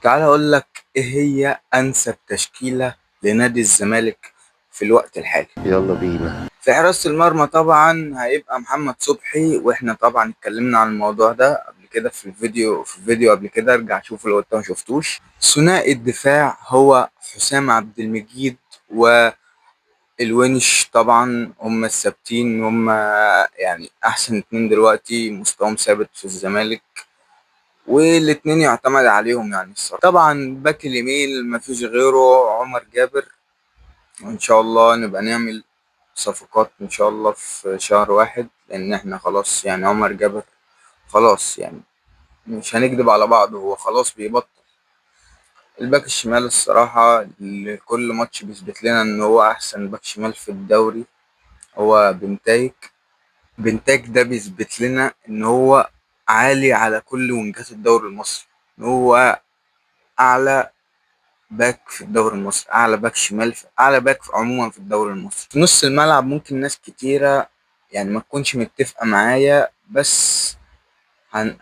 تعال أقول لك إيه هي أنسب تشكيلة لنادي الزمالك في الوقت الحالي. يلا بينا. في حراسة المرمى طبعا هيبقى محمد صبحي، واحنا طبعا اتكلمنا عن الموضوع ده قبل كده في فيديو قبل كده، ارجع شوفه لو انت ما شفتوش. ثنائي الدفاع هو حسام عبد المجيد والونش، طبعا هم الثابتين، هم يعني احسن اتنين دلوقتي مستواهم ثابت في الزمالك، والاتنين يعتمد عليهم يعني الصراحة. طبعا باك اليمين مفيش غيره عمر جابر، وإن شاء الله نبقى نعمل صفقات إن شاء الله في شهر واحد، لأن إحنا خلاص يعني عمر جابر خلاص يعني مش هنكدب على بعض، هو خلاص بيبطل. الباك الشمال الصراحة اللي كل ماتش بيثبت لنا إن هو أحسن باك شمال في الدوري هو بنتاج ده بيثبت لنا إن هو عالي على كل وينجات الدوري المصري، إن هو أعلى باك في الدوري المصري، اعلى باك شمال، اعلى باك عموما في الدوري المصري. في نص الملعب ممكن ناس كتيرة يعني ما تكونش متفقة معايا، بس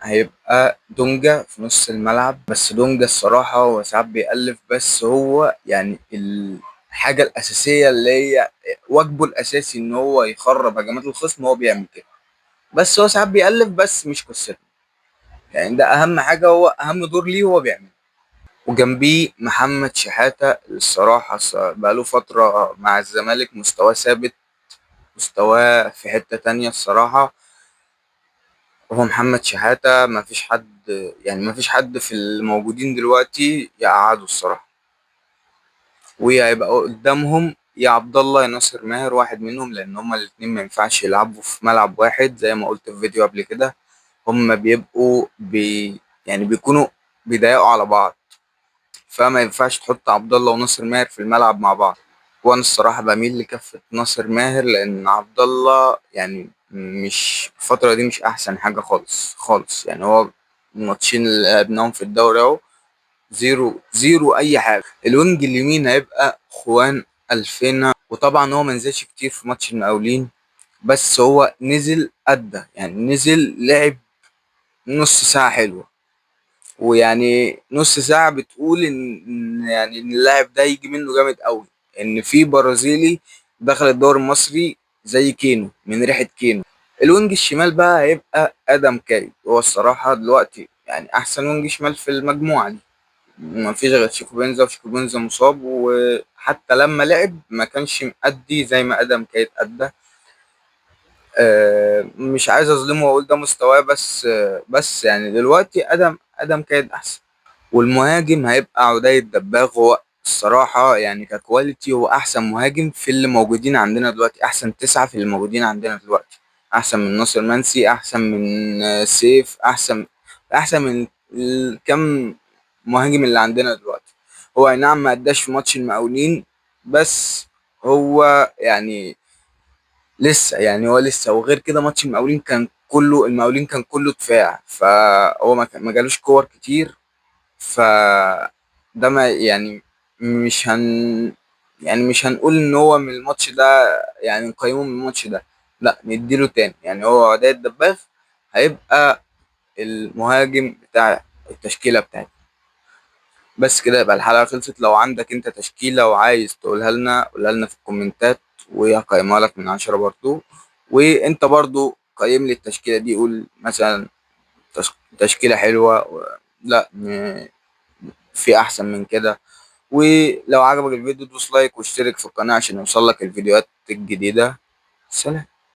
هيبقى دونجا في نص الملعب. بس دونجا الصراحة هو ساعات بيألف، بس هو يعني الحاجة الأساسية اللي هي واجبه الأساسي إن هو يخرب هجمات الخصم، هو بيعمل كده. بس هو ساعات بيألف، بس مش قصته يعني، ده أهم حاجة، هو أهم دور ليه هو بيعمل. وجنبيه محمد شحاتة الصراحة بقاله فترة مع الزمالك مستواه ثابت، مستواه في حتة تانية الصراحة. وهو محمد شحاتة مفيش حد في الموجودين دلوقتي يقعده الصراحة، وهيبقى قدامهم يا عبد الله يا ناصر ماهر، واحد منهم، لأن هما الاتنين ما ينفعش يلعبوا في ملعب واحد زي ما قلت في فيديو قبل كده. هما بيبقوا يعني بيكونوا بيضايقوا على بعض، فما ينفعش تحط عبد الله وناصر ماهر في الملعب مع بعض. وانا الصراحه بميل لكفه ناصر ماهر، لان عبد الله يعني مش الفتره دي مش احسن حاجه خالص خالص يعني. هو الماتشين اللي لعبناهم في الدوري اهو زيرو زيرو اي حاجه. الوينج اليمين هيبقى خوان الفينا، وطبعا هو منزلش كتير في ماتش المقاولين، بس هو نزل أدى يعني، نزل لعب نص ساعة حلوة، ويعني نص ساعة بتقول إن اللاعب ده يجي منه جامد قوي، إن في برازيلي دخل الدوري المصري زي كينو، من ريحة كينو. الوينج الشمال بقى هيبقى آدم كاي، هو الصراحة دلوقتي يعني أحسن وينج شمال في المجموعة دي، مفيش غير شيكو بنزا، وشيكو بنزا مصاب، وحتى لما لعب ما كانش مأدي زي ما آدم كاي أدى. مش عايز أظلمه وأقول ده مستواه، بس يعني دلوقتي آدم كاي أحسن. والمهاجم هيبقى عدي الدباغ، هو الصراحة يعني ككواليتي هو أحسن مهاجم في اللي موجودين عندنا دلوقتي، أحسن تسعة في اللي موجودين عندنا دلوقتي، أحسن من ناصر منسي، أحسن من سيف، أحسن من الكم مهاجم اللي عندنا دلوقتي. هو أي نعم ما أداش في ماتش المقاولين، بس هو يعني هو لسه، وغير كده ماتش المقاولين كان كله دفاع، فهو ما جالوش كور كتير. ف ده ما يعني مش هن يعني مش هنقول ان هو من الماتش ده يعني نقيمه من الماتش ده، لا نديله تاني يعني. هو عداد الدباغ هيبقى المهاجم بتاع التشكيلة بتاعتي. بس كده يبقى الحلقة خلصت. لو عندك انت تشكيلة وعايز تقولها لنا قولها لنا في الكومنتات، وهقيمها لك من 10 برضو. وانت برضو قيم لي التشكيلة دي، قول مثلا تشكيلة حلوة لا في احسن من كده. ولو عجبك الفيديو دوس لايك واشترك في القناة عشان يوصلك الفيديوهات الجديدة. سلام.